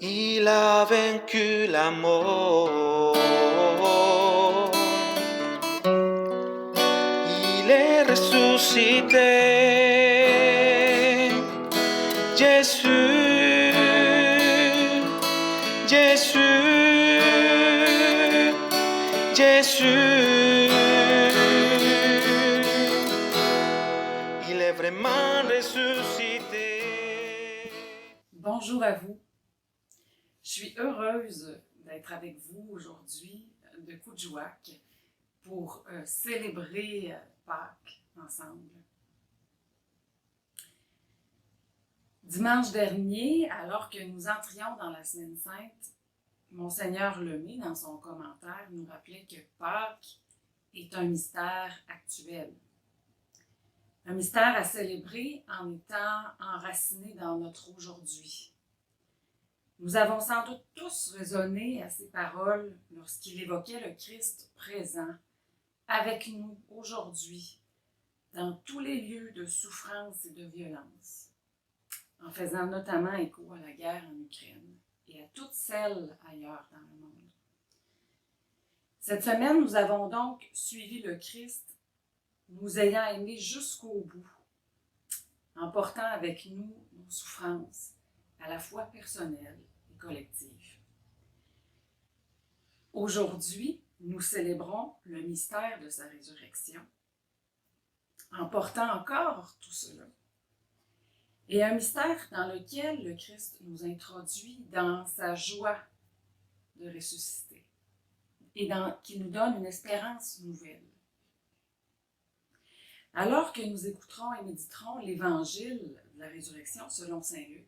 Il a vaincu la mort. Il est ressuscité. Jésus, Jésus, Jésus. Il est vraiment ressuscité. Bonjour à vous. Je suis heureuse d'être avec vous aujourd'hui de Coudjouac pour célébrer Pâques ensemble. Dimanche dernier, alors que nous entrions dans la Semaine Sainte, Monseigneur Lemay, dans son commentaire, nous rappelait que Pâques est un mystère actuel. Un mystère à célébrer en étant enraciné dans notre aujourd'hui. Nous avons sans doute tous résonné à ces paroles lorsqu'il évoquait le Christ présent avec nous aujourd'hui dans tous les lieux de souffrance et de violence, en faisant notamment écho à la guerre en Ukraine et à toutes celles ailleurs dans le monde. Cette semaine, nous avons donc suivi le Christ, nous ayant aimés jusqu'au bout, en portant avec nous nos souffrances, à la fois personnelles et collectives. Aujourd'hui, nous célébrons le mystère de sa résurrection, en portant encore tout cela, et un mystère dans lequel le Christ nous introduit dans sa joie de ressusciter, et qui nous donne une espérance nouvelle. Alors que nous écouterons et méditerons l'Évangile de la résurrection selon saint Luc,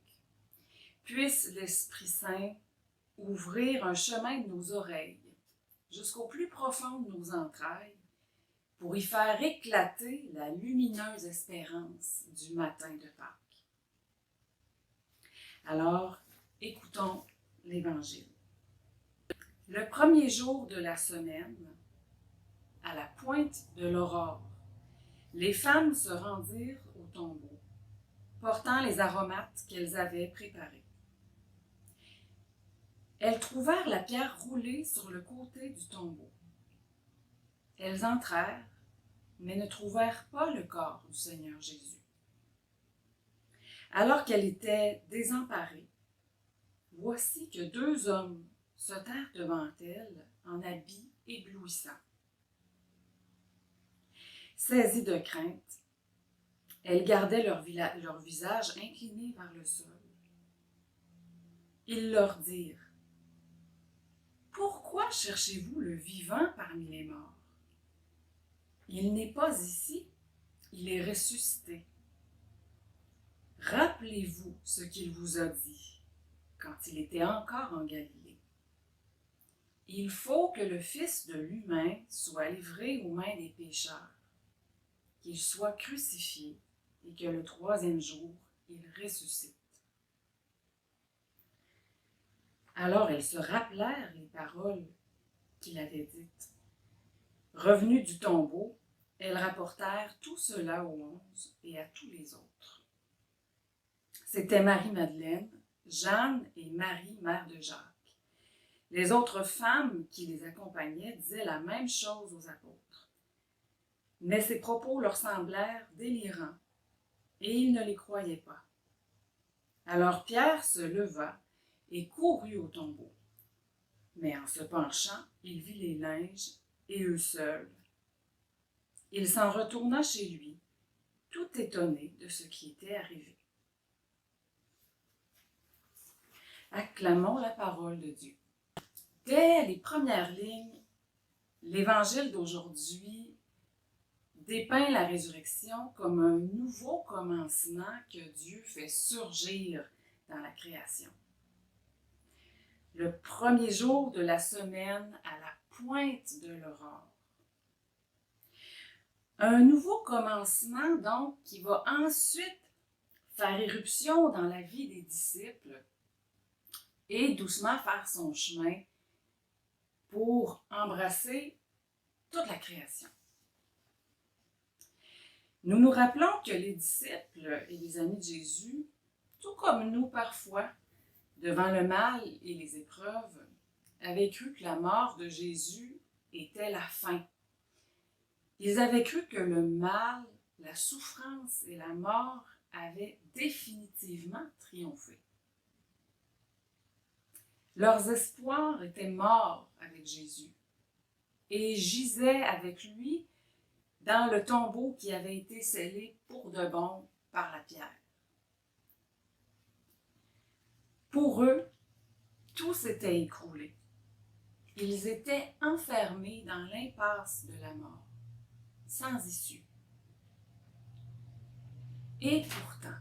puisse l'Esprit Saint ouvrir un chemin de nos oreilles jusqu'au plus profond de nos entrailles pour y faire éclater la lumineuse espérance du matin de Pâques. Alors, écoutons l'Évangile. Le premier jour de la semaine, à la pointe de l'aurore, les femmes se rendirent au tombeau, portant les aromates qu'elles avaient préparés. Elles trouvèrent la pierre roulée sur le côté du tombeau. Elles entrèrent, mais ne trouvèrent pas le corps du Seigneur Jésus. Alors qu'elles étaient désemparées, voici que deux hommes se tinrent devant elles en habits éblouissants. Saisies de crainte, elles gardaient leur visage incliné vers le sol. Ils leur dirent : « Pourquoi cherchez-vous le vivant parmi les morts ? Il n'est pas ici, il est ressuscité. Rappelez-vous ce qu'il vous a dit quand il était encore en Galilée. Il faut que le Fils de l'humain soit livré aux mains des pécheurs, qu'il soit crucifié et que le troisième jour, il ressuscite. » Alors elles se rappelèrent les paroles qu'il avait dites. Revenues du tombeau, elles rapportèrent tout cela aux 11 et à tous les autres. C'étaient Marie-Madeleine, Jeanne et Marie, mère de Jacques. Les autres femmes qui les accompagnaient disaient la même chose aux apôtres. Mais ces propos leur semblèrent délirants, et ils ne les croyaient pas. Alors Pierre se leva et courut au tombeau. Mais en se penchant, il vit les linges, et eux seuls. Il s'en retourna chez lui, tout étonné de ce qui était arrivé. Acclamons la parole de Dieu. Dès les premières lignes, l'Évangile d'aujourd'hui dépeint la résurrection comme un nouveau commencement que Dieu fait surgir dans la création. Le premier jour de la semaine à la pointe de l'aurore. Un nouveau commencement, donc, qui va ensuite faire éruption dans la vie des disciples et doucement faire son chemin pour embrasser toute la création. Nous nous rappelons que les disciples et les amis de Jésus, tout comme nous parfois, devant le mal et les épreuves, avaient cru que la mort de Jésus était la fin. Ils avaient cru que le mal, la souffrance et la mort avaient définitivement triomphé. Leurs espoirs étaient morts avec Jésus et gisaient avec lui dans le tombeau qui avait été scellé pour de bon par la pierre. Pour eux, tout s'était écroulé. Ils étaient enfermés dans l'impasse de la mort, sans issue. Et pourtant,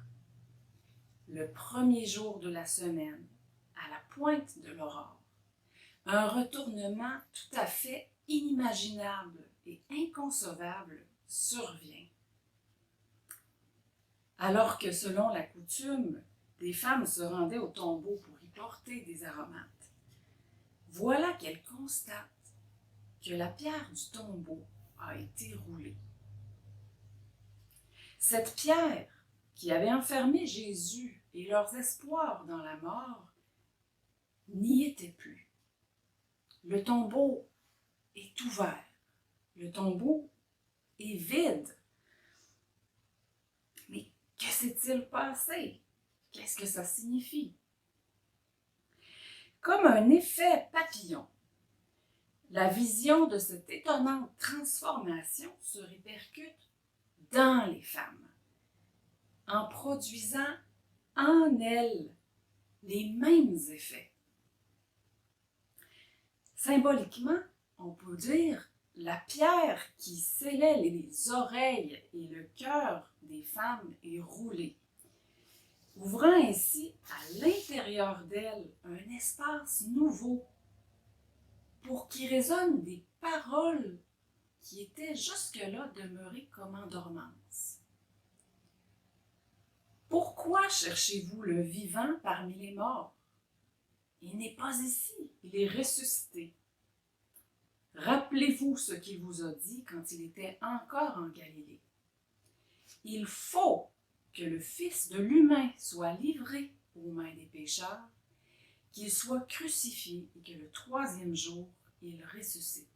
le premier jour de la semaine, à la pointe de l'aurore, un retournement tout à fait inimaginable et inconcevable survient. Alors que, selon la coutume, des femmes se rendaient au tombeau pour y porter des aromates, voilà qu'elles constatent que la pierre du tombeau a été roulée. Cette pierre qui avait enfermé Jésus et leurs espoirs dans la mort n'y était plus. Le tombeau est ouvert. Le tombeau est vide. Mais que s'est-il passé? Qu'est-ce que ça signifie? Comme un effet papillon, la vision de cette étonnante transformation se répercute dans les femmes, en produisant en elles les mêmes effets. Symboliquement, on peut dire la pierre qui scellait les oreilles et le cœur des femmes est roulée, ouvrant ainsi à l'intérieur d'elles un espace nouveau pour qu'y résonnent des paroles qui étaient jusque-là demeurées comme en dormance. Pourquoi cherchez-vous le vivant parmi les morts? Il n'est pas ici, il est ressuscité. Rappelez-vous ce qu'il vous a dit quand il était encore en Galilée. Il faut que le Fils de l'humain soit livré aux mains des pécheurs, qu'il soit crucifié et que le troisième jour, il ressuscite.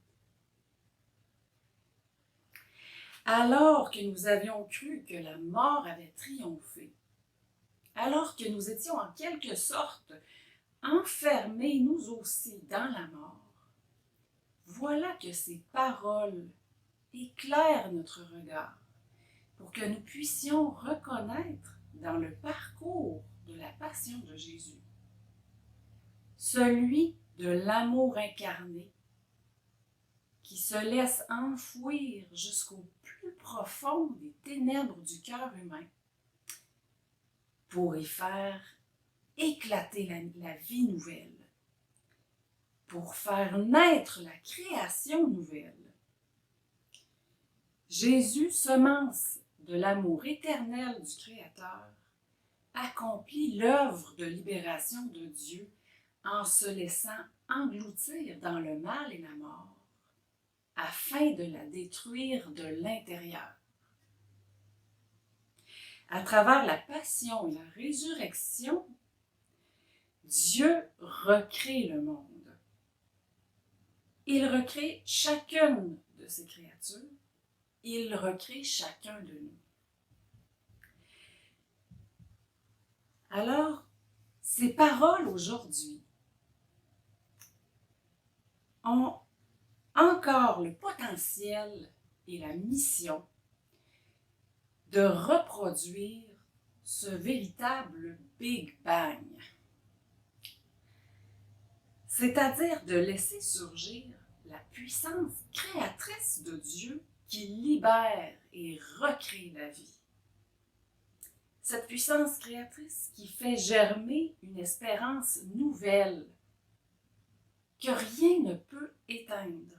Alors que nous avions cru que la mort avait triomphé, alors que nous étions en quelque sorte enfermés nous aussi dans la mort, voilà que ces paroles éclairent notre regard pour que nous puissions reconnaître dans le parcours de la passion de Jésus celui de l'amour incarné qui se laisse enfouir jusqu'au plus profond des ténèbres du cœur humain pour y faire éclater la vie nouvelle, pour faire naître la création nouvelle. Jésus, semence de l'amour éternel du Créateur, accomplit l'œuvre de libération de Dieu en se laissant engloutir dans le mal et la mort, afin de la détruire de l'intérieur. À travers la passion et la résurrection, Dieu recrée le monde. Il recrée chacune de ses créatures. Il recrée chacun de nous. Alors, ces paroles aujourd'hui ont encore le potentiel et la mission de reproduire ce véritable Big Bang. C'est-à-dire de laisser surgir la puissance créatrice de Dieu qui libère et recrée la vie. Cette puissance créatrice qui fait germer une espérance nouvelle que rien ne peut éteindre.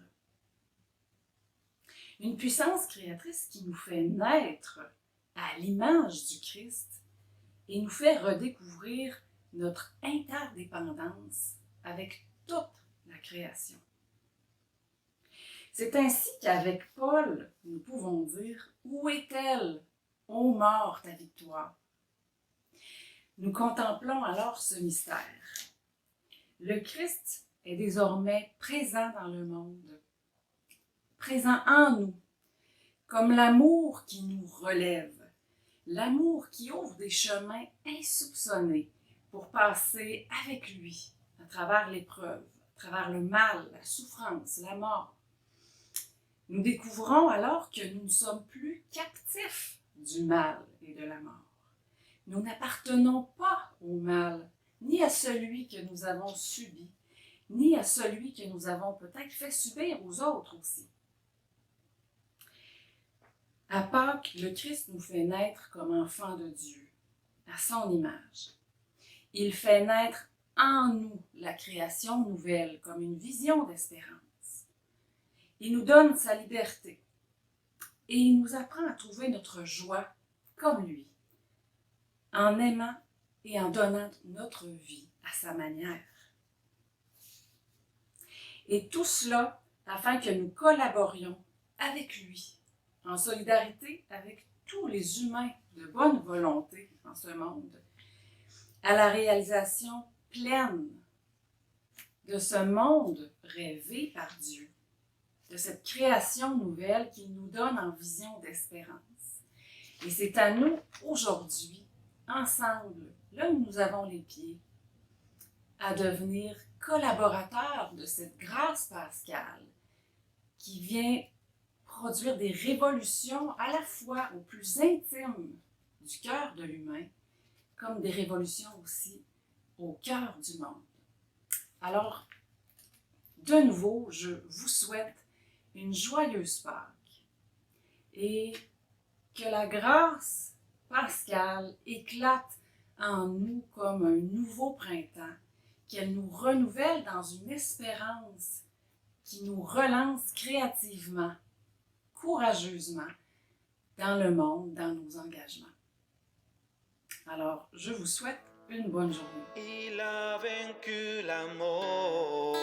Une puissance créatrice qui nous fait naître à l'image du Christ et nous fait redécouvrir notre interdépendance avec toute la création. C'est ainsi qu'avec Paul, nous pouvons dire « Où est-elle, ô mort, ta victoire? » Nous contemplons alors ce mystère. Le Christ est désormais présent dans le monde, présent en nous, comme l'amour qui nous relève, l'amour qui ouvre des chemins insoupçonnés pour passer avec lui à travers l'épreuve, à travers le mal, la souffrance, la mort. Nous découvrons alors que nous ne sommes plus captifs du mal et de la mort. Nous n'appartenons pas au mal, ni à celui que nous avons subi, ni à celui que nous avons peut-être fait subir aux autres aussi. À Pâques, le Christ nous fait naître comme enfants de Dieu, à son image. Il fait naître en nous la création nouvelle, comme une vision d'espérance. Il nous donne sa liberté et il nous apprend à trouver notre joie comme lui, en aimant et en donnant notre vie à sa manière. Et tout cela afin que nous collaborions avec lui, en solidarité avec tous les humains de bonne volonté dans ce monde, à la réalisation pleine de ce monde rêvé par Dieu, de cette création nouvelle qu'il nous donne en vision d'espérance. Et c'est à nous, aujourd'hui, ensemble, là où nous avons les pieds, à devenir collaborateurs de cette grâce pascale qui vient produire des révolutions à la fois au plus intime du cœur de l'humain, comme des révolutions aussi au cœur du monde. Alors, de nouveau, je vous souhaite une joyeuse Pâques et que la grâce pascale éclate en nous comme un nouveau printemps, qu'elle nous renouvelle dans une espérance qui nous relance créativement, courageusement dans le monde, dans nos engagements. Alors, je vous souhaite une bonne journée. Il a vaincu la mort.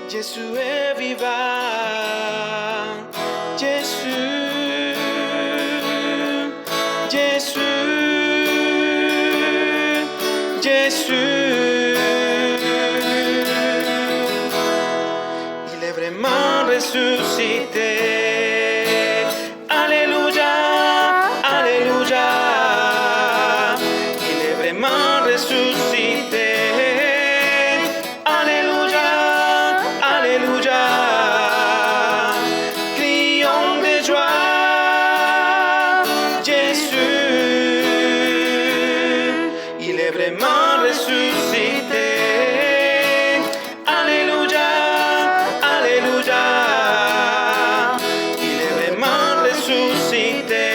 Jésus est vivant. Jésus, Jésus, Jésus. Il est vraiment ressuscité. Alléluia, Alléluia. Il est vraiment ressuscité. Alléluia, Alléluia. Crions de joie. Jésus, il est vraiment ressuscité. Alléluia, Alléluia. Il est vraiment ressuscité.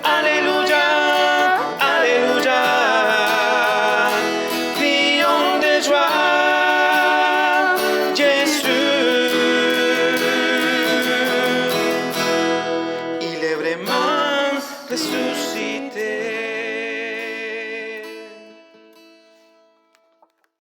Alléluia, Alléluia. Crions de joie. Jésus, il est vraiment ressuscité.